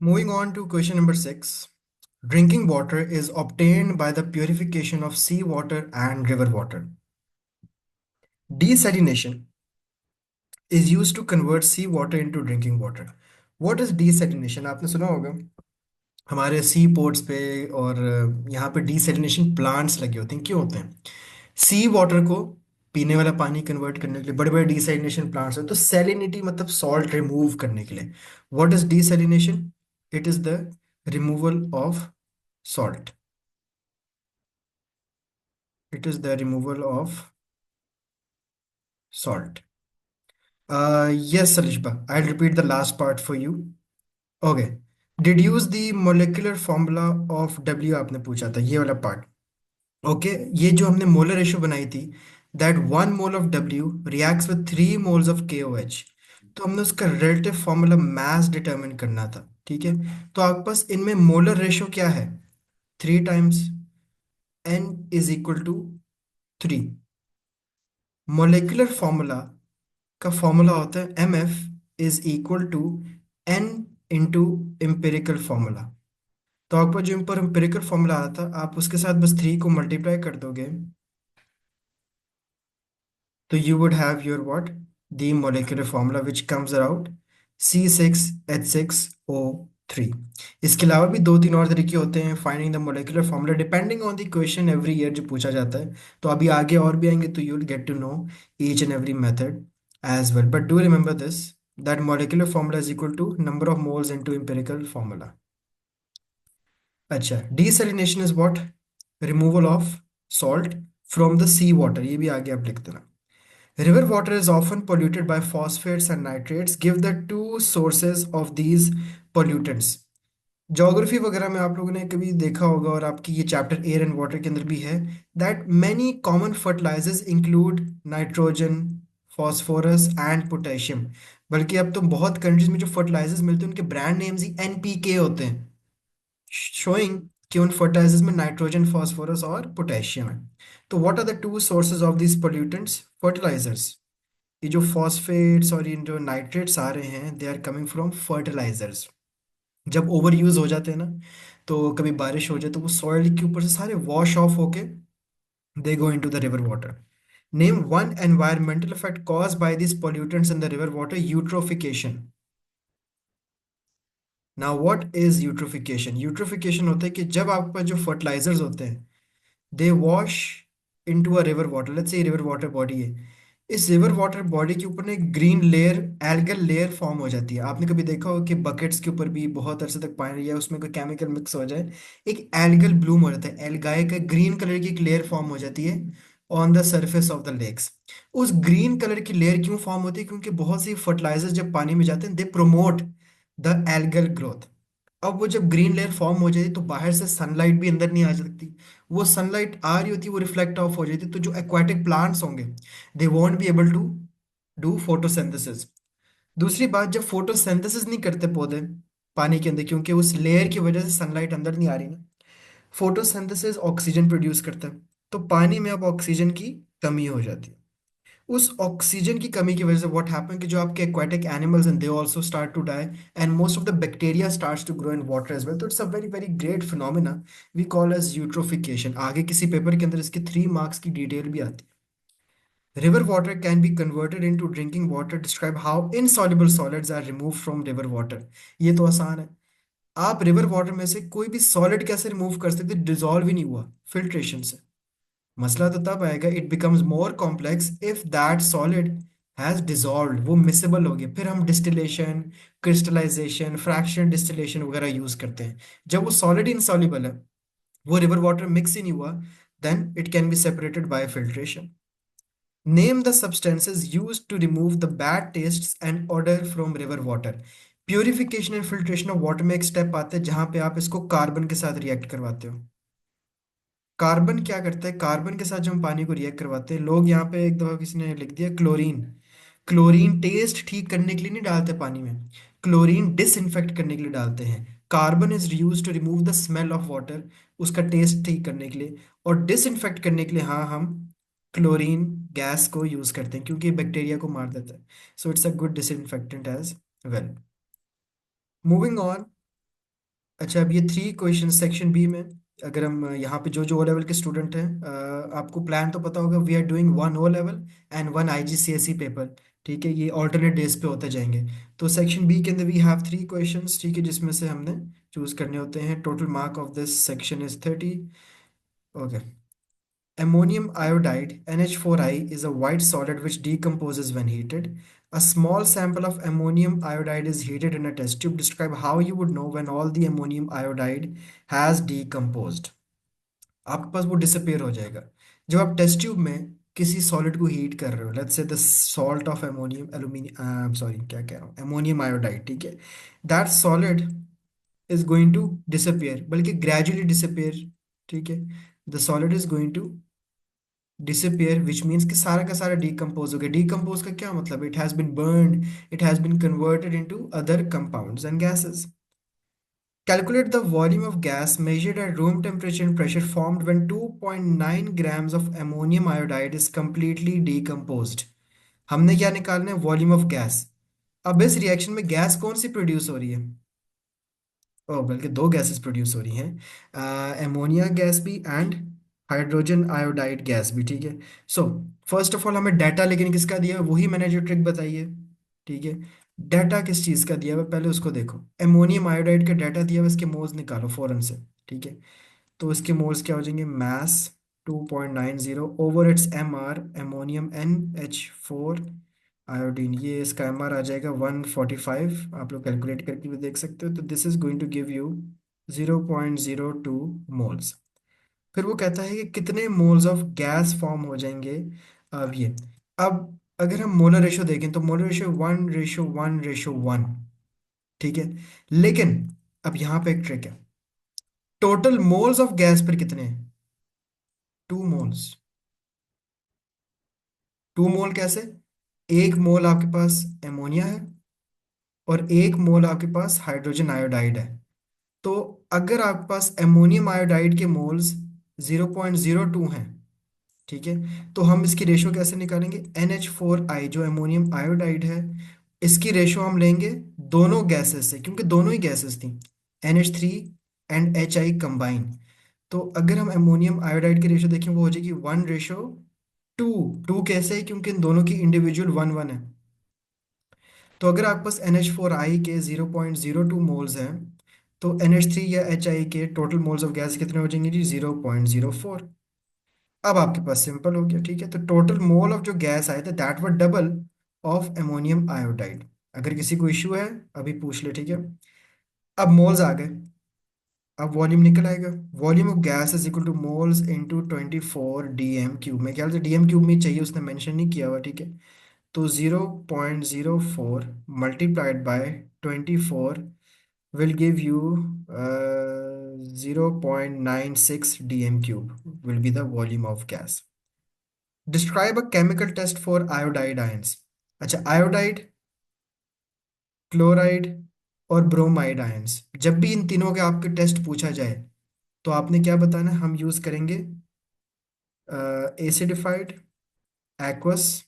Moving on to question number 6. Drinking water is obtained by the purification of seawater and river water. Desalination is used to convert seawater into drinking water. What is desalination? आपने सुना होगा हमारे सी ports पे और यहाँ पे desalination plants लगे होते हैं। क्यों होते हैं? सी वाटर को पीने वाला पानी कन्वर्ट करने के लिए बड़े बड़े डिसैलिनेशन प्लांट्स हैं। तो सैलिनिटी मतलब सॉल्ट रिमूव करने के लिए। What is desalination? It is the removal of salt. It is the removal of salt. Yes, Salishba. I'll repeat the last part for you. Okay. Deduce the molecular formula of W आपने पूछा था ये वाला part. Okay ये जो हमने molar ratio बनाई थी, that 1 mole of W reacts with 3 moles of KOH। तो हमने उसका रिलेटिव फॉर्मूला मास डिटरमिन करना था। ठीक है, तो आपके पास इनमें मोलर रेशियो क्या है? 3 टाइम्स N = 3। मोलिकुलर फॉर्मूला का फॉर्मूला होता है MF = N into empirical formula. तो आपको जो ऊपर एम्पिरिकल फॉर्मूला आया था, आप उसके साथ बस 3 को मल्टीप्लाई कर दोगे तो you would have your what, the molecular formula which comes around C6H6O3। इसके अलावा भी दो तीन और तरीके होते हैं finding the molecular formula depending on the question every year जो पूछा जाता है। तो अभी आगे और भी आएंगे तो you will get to know each and every method as well. But do remember this, that molecular formula is equal to number of moles into empirical formula. अच्छा, desalination is what? Removal of salt from the sea water। ये भी आगे आप लिख देना। River water is often polluted by phosphates and nitrates. Give the two sources of these pollutants. Geography वगैरह में आप लोगों ने कभी देखा होगा और आपकी ये चैप्टर एयर एंड वाटर के अंदर भी है, that many common fertilizers include nitrogen, phosphorus and potassium. बल्कि अब तो बहुत कंट्रीज में जो फर्टिलाइजर्स मिलते हैं उनके ब्रांड नेम्स ही NPK होते हैं, शोइंग कि उन फर्टिलाइजर्स में नाइट्रोजन, फॉस्फोरस और पोटेशियम है। तो what are the two sources of this pollutants fertilizers? ये जो फॉस्फेट्स और ये जो नाइट्रेट्स आ रहे हैं, they are coming from fertilizers. जब ओवर यूज हो जाते हैं ना, तो कभी बारिश हो जाए तो वो सॉइल के ऊपर से सारे वॉश ऑफ होके they go into the river water. Name one environmental effect cause by this pollutants in the river water. Eutrophication. Now what is eutrophication? Eutrophication होता है कि जब आपके पास जो फर्टिलाइजर्स होते हैं दे wash into a river water, let's say river water body है, इस रिवर वाटर बॉडी के ऊपर ना एक green layer, algal layer form हो जाती है। आपने कभी देखा हो कि बकेट्स के ऊपर भी बहुत अरसे तक पानी या उसमें कोई केमिकल मिक्स हो जाए, एक एल्गल ब्लूम हो जाता है, एल्गाए का ग्रीन कलर की एक लेयर फॉर्म हो जाती है on the surface of the lakes. उस ग्रीन कलर की लेयर क्यों फॉर्म होती है? क्योंकि बहुत सी फर्टिलाइजर्स जब पानी में जाते हैं दे प्रोमोट द एल्गल ग्रोथ। अब वो जब ग्रीन लेयर फॉर्म हो जाती है तो बाहर से सनलाइट भी अंदर नहीं आ सकती। वो सनलाइट आ रही होती है वो रिफ्लेक्ट ऑफ हो जाती है, तो जो एक्वाटिक प्लांट्स होंगे they won't be able to do photosynthesis. दूसरी बात, जब फोटोसिंथेसिस नहीं करते पौधे पानी के अंदर क्योंकि उस लेयर की वजह से सनलाइट अंदर नहीं आ रही ना, फोटोसिंथेसिस ऑक्सीजन प्रोड्यूस करता है, तो पानी में अब ऑक्सीजन की कमी हो जाती है। उस ऑक्सीजन की कमी की वजह से व्हाट हैपन कि जो आपके aquatic animals and they also start to die and most of the bacteria starts to grow in water as well. तो it's a very very great phenomena we call as eutrophication. आगे किसी paper के अंदर इसके 3 marks की detail भी आती है। River water can be converted into drinking water. Describe how insoluble solids are remove from river water. ये तो आसान है। आप रिवर वाटर में से कोई भी सॉलिड कैसे रिमूव कर सकते? डिजॉल्व ही नहीं हुआ फिल्ट्रेशन से। मसला तो तब आएगा, it becomes more complex if that solid has dissolved, वो मिसेबल हो गया। फिर हम डिस्टिलेशन, क्रिस्टलाइजेशन, फ्रैक्शन डिस्टिलेशन वगैरह यूज करते हैं। जब वो सॉलिड इनसॉल्युबल है, वो रिवर वाटर मिक्स ही नहीं हुआ, then it can be separated by filtration. Name the substances used to remove the bad tastes and odor from river water. Purification and filtration of water में एक step आता है जहां पे आप इसको कार्बन के साथ रिएक्ट करवाते हो। कार्बन क्या करता है? कार्बन के साथ जब हम पानी को रिएक्ट करवाते हैं, लोग यहाँ पे एक दफा किसी ने लिख दिया क्लोरीन। क्लोरीन टेस्ट ठीक करने के लिए नहीं डालते पानी में, क्लोरीन डिसइंफेक्ट करने के लिए डालते हैं। Carbon is use to remove the smell of water, उसका टेस्ट ठीक करने के लिए। और डिसइंफेक्ट करने के लिए हाँ हम क्लोरीन गैस को यूज करते हैं क्योंकि बैक्टीरिया को मार देता है। So it's a good disinfectant as well. Moving on, अच्छा, अब ये 3 क्वेश्चन सेक्शन बी में, अगर हम यहाँ पे जो जो ओ लेवल के स्टूडेंट हैं, आपको प्लान तो पता होगा, we are doing 1 O level and 1 IGCSE paper. ठीक है, ये ऑल्टरनेट डेज पे होते जाएंगे। तो सेक्शन बी के अंदर वी हैव 3 क्वेश्चंस, ठीक है, जिसमें से हमने चूज करने होते हैं। Total mark of this section is 30। Okay. Ammonium iodide, NH4I, is a white solid which decomposes when heated. A small sample of ammonium iodide is heated in a test tube. Describe how you would know when all the ammonium iodide has decomposed. आपके पास वो disappear हो जाएगा जब आप test tube में किसी solid को heat कर रहे हो। Let's say the salt of ammonium aluminium, sorry क्या कह रहा हूँ, एमोनियम आयोडाइड, ठीक है। That solid is going to disappear, बल्कि ग्रेजुअली डिसअपेयर, ठीक है। The solid is going to disappear, which means कि सारा का सारा डिकम्पोज हो गया। डिकम्पोज का क्या मतलब? It has been burned, it has been converted into other compounds and gases. Calculate the volume of gas measured at room temperature and pressure formed when 2.9 grams of ammonium iodide is completely decomposed. हमने क्या निकालना है? Volume of gas. अब इस reaction में gas कौन सी produce हो रही है? ओ, बल्कि दो गैसेस प्रोड्यूस हो रही हैं, एमोनिया गैस भी एंड हाइड्रोजन आयोडाइड गैस भी, ठीक है। सो फर्स्ट ऑफ ऑल हमें डाटा लेकिन किसका दिया है? वही मैंने जो ट्रिक बताई है, ठीक है। डाटा किस चीज़ का दिया हुआ है पहले उसको देखो। एमोनियम आयोडाइड का डाटा दिया हुआ है, इसके मोल्स निकालो फौरन से, ठीक है। तो इसके मोल्स क्या हो जाएंगे? Mass 2.90 over its MR, ammonium NH4 iodine, ये इसका MR आ जाएगा 145। आप लोग कैलकुलेट करके भी देख सकते हो। तो this is going to give you 0.02 moles. फिर वो कहता है कि कितने मोल्स ऑफ गैस फॉर्म हो जाएंगे। अब ये, अब अगर हम मोलर रेशो देखें तो मोलर रेशो 1:1:1, ठीक है। लेकिन अब यहाँ पे एक ट्रिक है। टोटल मोल्स ऑफ गैस पर कितने हैं? 2 मोल्स। 2 मोल कैसे? 1 मोल आपके पास एमोनिया है और 1 मोल आपके पास हाइड्रोजन आयोडाइड है। तो अगर आपके पास एमोनियम आयोडाइड के मोल्स 0.02 हैं, ठीक है, तो हम इसकी रेशो कैसे निकालेंगे? NH4I जो एमोनियम आयोडाइड है, इसकी रेशो हम लेंगे दोनों गैसेस से, क्योंकि दोनों ही गैसेस थी, NH3 एंड HI कंबाइन। तो अगर हम एमोनियम आयोडाइड की रेशो देखें वो हो जाएगी 1:2। टू कैसे है? क्योंकि इन दोनों की इंडिविजुअल 1:1 है। तो अगर आपके पास NH4I के 0.02 मोल्स हैं, तो NH3 या HI के टोटल मोल्स ऑफ गैस कितने हो जाएंगे जी? 0.04। अब आपके पास सिंपल हो गया, ठीक है। तो टोटल मोल ऑफ जो गैस आए थे that were double of ammonium iodide. अगर किसी को इश्यू है अभी पूछ ले, ठीक है। अब मोल्स आ गए, अब वॉल्यूम निकल आएगा। Volume of gas is equal two moles into 24 DM³ में, ख्याल से DM³ में चाहिए, उसने मेंशन नहीं किया हुआ, ठीक है। तो 0.04 multiplied by 24 will give you 0.96 DM³ will be the volume of gas. Describe a chemical test for iodide ions. अच्छा, आयोडाइड, क्लोराइड और ब्रोमाइड आयंस, जब भी इन तीनों के आपके टेस्ट पूछा जाए तो आपने क्या बताना है? हम यूज करेंगे acidified aqueous,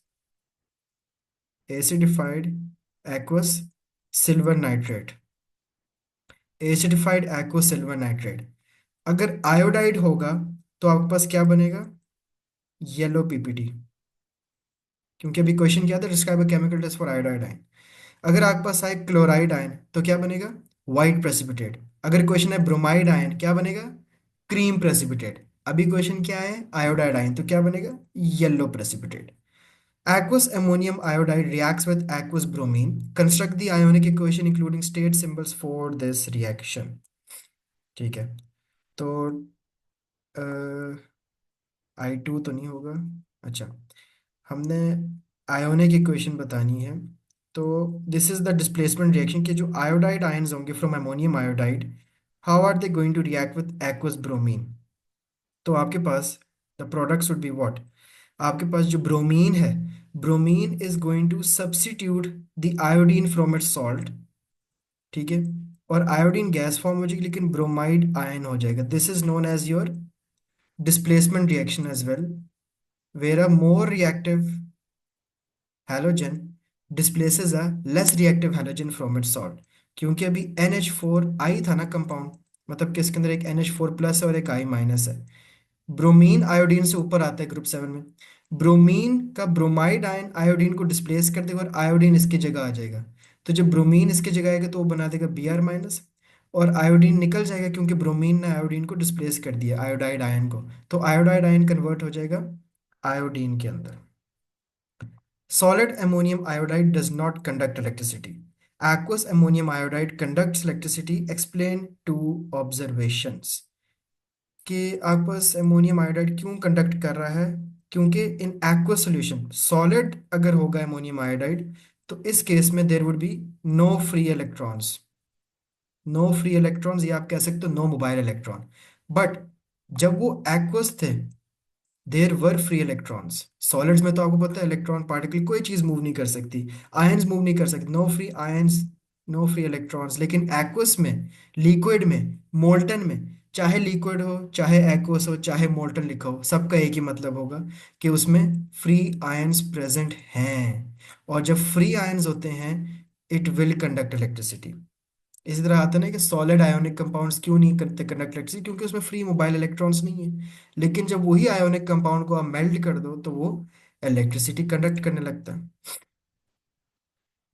acidified aqueous silver nitrate, acidified aqueous silver nitrate. अगर आयोडाइड होगा तो आपके पास क्या बनेगा? येलो PPT, क्योंकि अभी क्वेश्चन क्या था? Describe a chemical test for iodide ion. अगर आपके पास आए क्लोराइड आयन तो क्या बनेगा? White precipitate. अगर क्वेश्चन है ब्रोमाइड आयन, क्या बनेगा? Cream precipitate. अभी क्वेश्चन क्या है? आयोडाइड आयन, तो क्या बनेगा? Yellow precipitate. aqueous ammonium iodide reacts with aqueous bromine. Construct the ionic equation including state symbols for this reaction. ठीक है। तो I2 तो नहीं होगा। अच्छा, हमने आयोनिक इक्वेशन बतानी है। तो this is the displacement reaction के जो आयोडाइड आयंस होंगे from ammonium iodide, how are they going to react with aqueous bromine. तो आपके पास the products would be what? आपके पास जो ब्रोमीन है, bromine is going to substitute the iodine from its salt, ठीक है। और आयोडीन गैस फॉर्म हो जाएगी लेकिन ब्रोमाइड आयन हो जाएगा। This is known as your displacement reaction as well, where a more reactive halogen displaces a less reactive halogen from its salt. क्योंकि अभी NH4I था ना कंपाउंड, मतलब कि इसके अंदर एक NH4+ है और एक I- है। ब्रोमीन आयोडीन से ऊपर आता है ग्रुप 7 में। ब्रोमीन का ब्रोमाइड आयन आयोडीन को डिस्प्लेस कर देगा और आयोडीन इसकी जगह आ जाएगा। तो जब ब्रोमीन इसकी जगह आएगा तो वो बना देगा Br-, और आयोडीन निकल जाएगा क्योंकि ब्रोमीन ने आयोडीन को डिस्प्लेस कर दिया, आयोडाइड आयन को। तो आयोडाइड आयन कन्वर्ट हो जाएगा आयोडीन के अंदर। Solid ammonium iodide does not conduct electricity. Aqueous ammonium iodide conducts electricity. Explain two observations. कि aqueous ammonium iodide क्यों कंडक्ट कर रहा है? क्योंकि इन aqueous solution सॉलिड अगर होगा ammonium iodide तो इस केस में there would be no free electrons. No free electrons, या आप कह सकते हो नो मोबाइल इलेक्ट्रॉन। बट जब वो aqueous थे देर वर फ्री इलेक्ट्रॉन्स। सॉलिड्स में तो आपको पता है इलेक्ट्रॉन पार्टिकल कोई चीज मूव नहीं कर सकती, आयंस मूव नहीं कर सकते, no free ions, no free electrons. लेकिन एक्वस में, लिक्विड में, मोल्टन में, चाहे लिक्विड हो चाहे एक्वस हो चाहे मोल्टन लिखा हो, सबका एक ही मतलब होगा कि उसमें फ्री आयंस प्रेजेंट हैं। और जब फ्री आयंस होते हैं इट विल कंडक्ट इलेक्ट्रिसिटी। इसी तरह आता है ना कि सॉलिड आयोनिक कंपाउंड्स क्यों नहीं करते कंडक्ट इलेक्ट्रिसिटी, क्योंकि उसमें फ्री मोबाइल इलेक्ट्रॉन्स नहीं है। लेकिन जब वही आयोनिक कंपाउंड को आप मेल्ट कर दो तो वो इलेक्ट्रिसिटी कंडक्ट करने लगता है।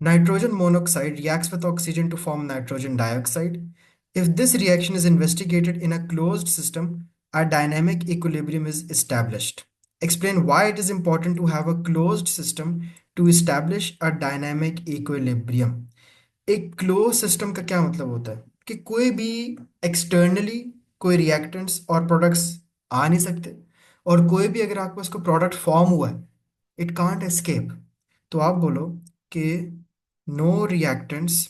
Nitrogen monoxide reacts with oxygen to form nitrogen dioxide. If this reaction is investigated in a closed system, a dynamic equilibrium is established. Explain why it is important to have a closed system to establish a dynamic equilibrium. एक close system का क्या मतलब होता है? कि कोई भी externally कोई रिएक्टेंट्स और प्रोडक्ट्स आ नहीं सकते, और कोई भी अगर आपको उसको प्रोडक्ट फॉर्म हुआ है इट कांट एस्केप। तो आप बोलो कि no reactants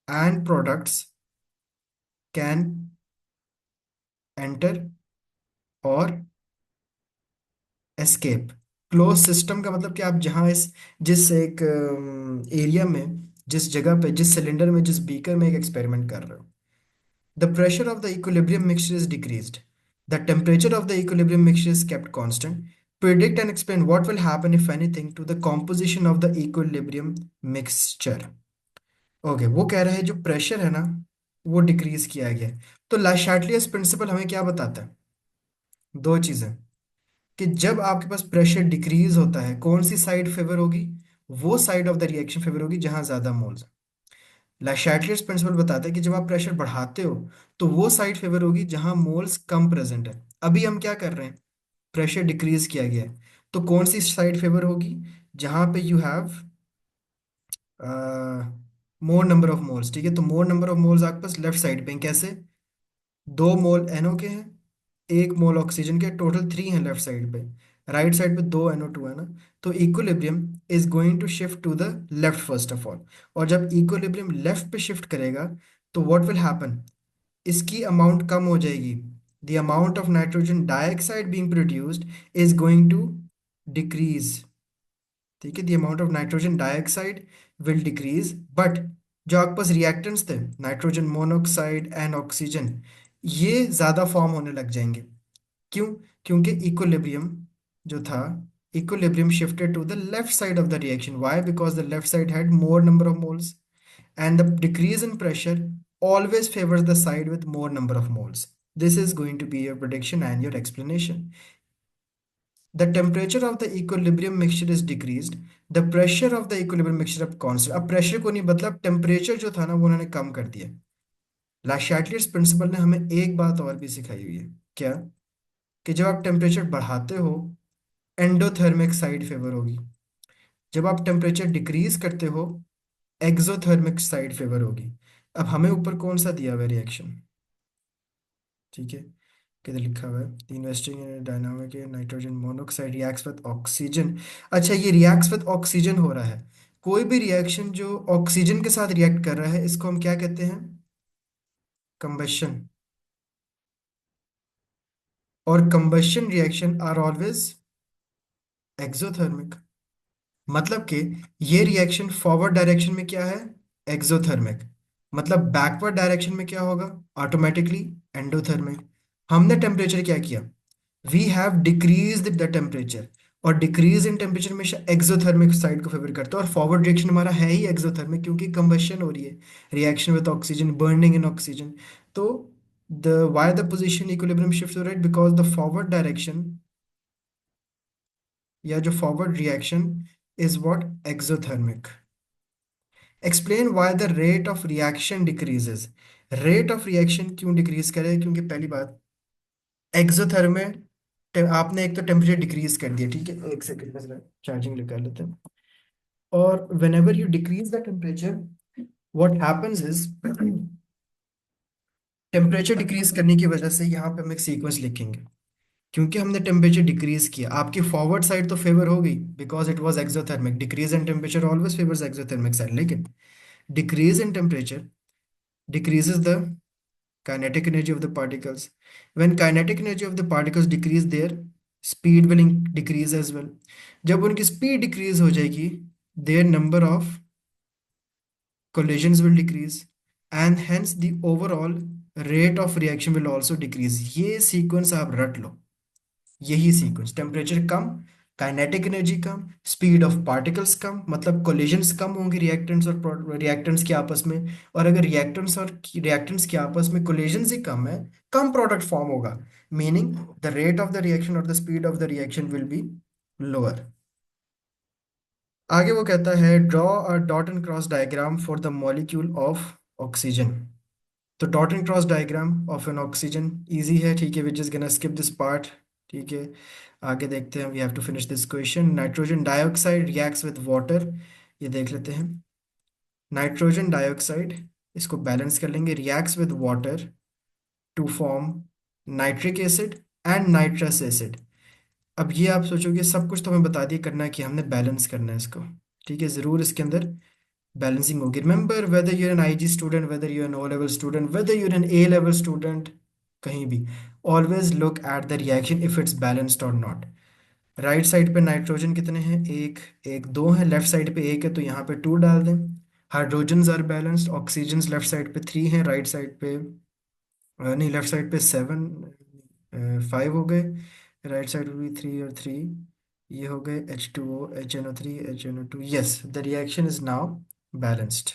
and products can enter और एस्केप। क्लोज सिस्टम का मतलब कि आप जहाँ इस जिस एक एरिया में, जिस जगह पे, जिस सिलेंडर में, जिस बीकर में एक एक्सपेरिमेंट कर रहे हो, the pressure of the equilibrium mixture is decreased. The temperature of the equilibrium mixture is kept constant. Predict and explain what will happen, if anything, to the composition of the equilibrium mixture. Okay, वो कह रहा है जो pressure है ना वो decrease किया गया है। तो ला शार्टलियस प्रिंसिपल हमें क्या बताता है? दो चीजें, कि जब आपके पास प्रेशर डिक्रीज होता है कौन सी साइड फेवर होगी? वो side of the reaction favour होगी जहां ज्यादा मोल्स। लैशार्टियर्स प्रिंसिपल बताता है कि जब आप प्रेशर बढ़ाते हो तो वो साइड फेवर होगी जहां मोल्स कम प्रेजेंट है। अभी हम क्या कर रहे हैं? प्रेशर डिक्रीज किया गया है, तो कौन सी साइड फेवर होगी? जहां पे you have more number of moles. ठीक है, तो मोर नंबर ऑफ मोल्स आपके पास लेफ्ट साइड पे हैं। कैसे? 2 मोल NO के हैं, 1 मोल ऑक्सीजन के, टोटल 3 हैं लेफ्ट साइड पे। राइट साइड पे 2 NO2 है ना। तो equilibrium is going to shift to the left first of all. और जब इक्विलिब्रियम लेफ्ट पे शिफ्ट करेगा तो व्हाट विल हैपन? इसकी अमाउंट कम हो जाएगी। The amount of nitrogen dioxide being produced is going to decrease. ठीक है, the amount of nitrogen dioxide will decrease, but जो आपके पास रिएक्टेंट्स थे नाइट्रोजन मोनोऑक्साइड एंड ऑक्सीजन, ये ज्यादा फॉर्म होने लग जाएंगे। क्यों? क्योंकि इक्विलिब्रियम जो था, equilibrium shifted to the left side of the reaction. Why? Because the left side had more number of moles, and the decrease in pressure always favors the side with more number of moles. This is going to be your prediction and your explanation. The temperature of the equilibrium mixture is decreased. The pressure of the equilibrium mixture अब constant। अब pressure को नहीं बदला, temperature जो था ना वो उन्होंने कम कर दिया। लाशार्टियर्स प्रिंसिपल ने हमें एक बात और भी सिखाई हुई है। क्या? कि जब आप टेम्परेचर बढ़ाते हो एंडोथर्मिक साइड फेवर होगी, जब आप टेम्परेचर डिक्रीज करते हो एक्सोथर्मिक साइड फेवर होगी। अब हमें ऊपर कौन सा दिया हुआ है रिएक्शन? ठीक है, किधर लिखा हुआ है? Investing in dynamic nitrogen monoxide reacts with oxygen. अच्छा, ये रिएक्ट्स विद ऑक्सीजन हो रहा है। कोई भी रिएक्शन जो ऑक्सीजन के साथ रिएक्ट कर रहा है इसको हम क्या कहते हैं? कंबशन। और combustion reaction are always exothermic. मतलब कि ये रिएक्शन फॉरवर्ड डायरेक्शन में क्या है? एक्सोथर्मिक। मतलब बैकवर्ड डायरेक्शन में क्या होगा? Automatically endothermic. हमने टेम्परेचर क्या किया? We have decrease the temperature, और डिक्रीज इन टेम्परेचर हमेशा एक्सोथर्मिक साइड को फेवर करता है। और फॉरवर्ड डायरेक्शन हमारा है ही एक्सोथर्मिक क्योंकि कंबशन हो रही है, reaction with oxygen, burning in oxygen. तो the why the position equilibrium shifts to right, because the forward direction या जो forward reaction is what exothermic. Explain why the rate of reaction decreases. Rate of reaction क्यों decrease करे? क्योंकि पहली बात, exothermic, आपने एक तो टेम्परेचर डिक्रीज कर दिया, ठीक है, एक सेकंड में जरा चार्जिंग लगा लेते हैं। और whenever you decrease the temperature, what happens is temperature decrease करने की वजह से यहाँ पे हम एक सीक्वेंस लिखेंगे। क्योंकि हमने टेम्परेचर डिक्रीज किया, आपकी फॉरवर्ड साइड तो फेवर हो गई because it was exothermic, decrease in temperature always favours exothermic side, लेकिन decrease in temperature decreases the kinetic energy of the particles. When kinetic energy of the particles decrease, their speed will decrease as well. जब उनकी speed decrease हो जाएगी, their number of collisions will decrease, and hence the overall rate of reaction will also decrease. ये sequence आप रट लो, यही sequence, temperature कम, काइनेटिक एनर्जी कम, स्पीड ऑफ पार्टिकल्स कम, मतलब कोलिजन्स कम होंगे रिएक्टेंट्स और रिएक्टेंट्स के आपस में। और अगर रिएक्टेंट्स और रिएक्टेंट्स के आपस में कोलिजन्स ही कम है, कम प्रोडक्ट फॉर्म होगा, meaning the rate of the reaction और the speed of the reaction will be lower. आगे वो कहता है draw a dot and cross diagram for the molecule of oxygen. तो dot and cross diagram of an oxygen easy है, ठीक है, we just gonna skip this part, ठीक है। आगे देखते हैं, we have to finish this question. Nitrogen dioxide reacts with water, ये देख लेते हैं। नाइट्रोजन डाइऑक्साइड, इसको बैलेंस कर लेंगे, reacts with water to form nitric acid and nitrous acid. अब ये आप सोचोगे सब कुछ तो हमें बता दिया करना है कि हमने बैलेंस करना है इसको, ठीक है, ज़रूर इसके अंदर बैलेंसिंग होगी। Remember whether you're an IG student, whether you're an O level student, whether you're an A level student, कहीं भी always look at the reaction if it's balanced और नॉट। राइट साइड पे नाइट्रोजन कितने हैं? एक, एक दो हैं, लेफ्ट साइड पे एक है तो यहाँ पे टू डाल दें। Hydrogens are balanced, oxygen left side पे थ्री हैं, राइट साइड पे नहीं, लेफ्ट साइड पे सेवन, फाइव हो गए, राइट साइड पे भी थ्री और थ्री, ये हो गए H2O, HNO3, HNO2। Yes, the reaction is now balanced.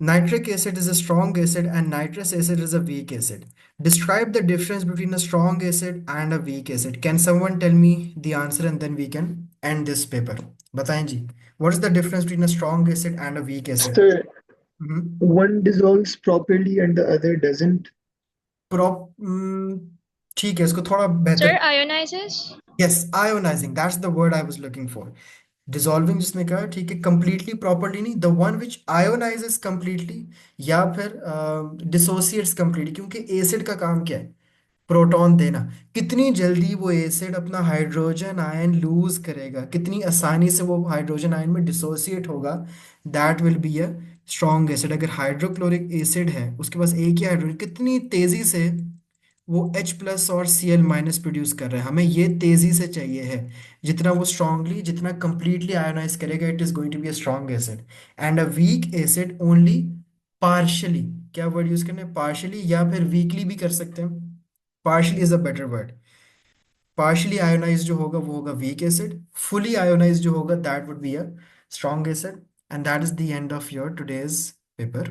Nitric acid is a strong acid and nitrous acid is a weak acid. Describe the difference between a strong acid and a weak acid. Can someone tell me the answer and then we can end this paper? बताएं जी, what is the difference between a strong acid and a weak acid? So hmm. one dissolves properly and the other doesn't. Prop ठीक है, इसको थोड़ा बेहतर। Sir, ionizes? Yes, ionising, that's the word I was looking for. Dissolving जिसने कहा, ठीक है, completely properly नहीं, the one which ionises completely, या फिर डिसोसिएट्स कंप्लीटली, क्योंकि एसिड का काम क्या है? प्रोटॉन देना। कितनी जल्दी वो एसिड अपना हाइड्रोजन आयन लूज करेगा, कितनी आसानी से वो हाइड्रोजन आयन में डिसोसिएट होगा, that will be a strong acid. अगर हाइड्रोक्लोरिक एसिड है, उसके पास एक ही हाइड्रोजन, कितनी तेजी से वो H प्लस और Cl माइनस प्रोड्यूस कर रहा है, हमें ये तेजी से चाहिए है। जितना वो स्ट्रांगली, जितना कंप्लीटली आयोनाइज करेगा, it is going to be a strong acid. And a weak acid only partially, क्या वर्ड यूज करना है? पार्शली, या फिर वीकली भी कर सकते हैं, partially is a better word. Partially ionise जो होगा वो होगा वीक एसिड, फुली आयोनाइज जो होगा that would be a strong acid. And that is the end of your today's paper.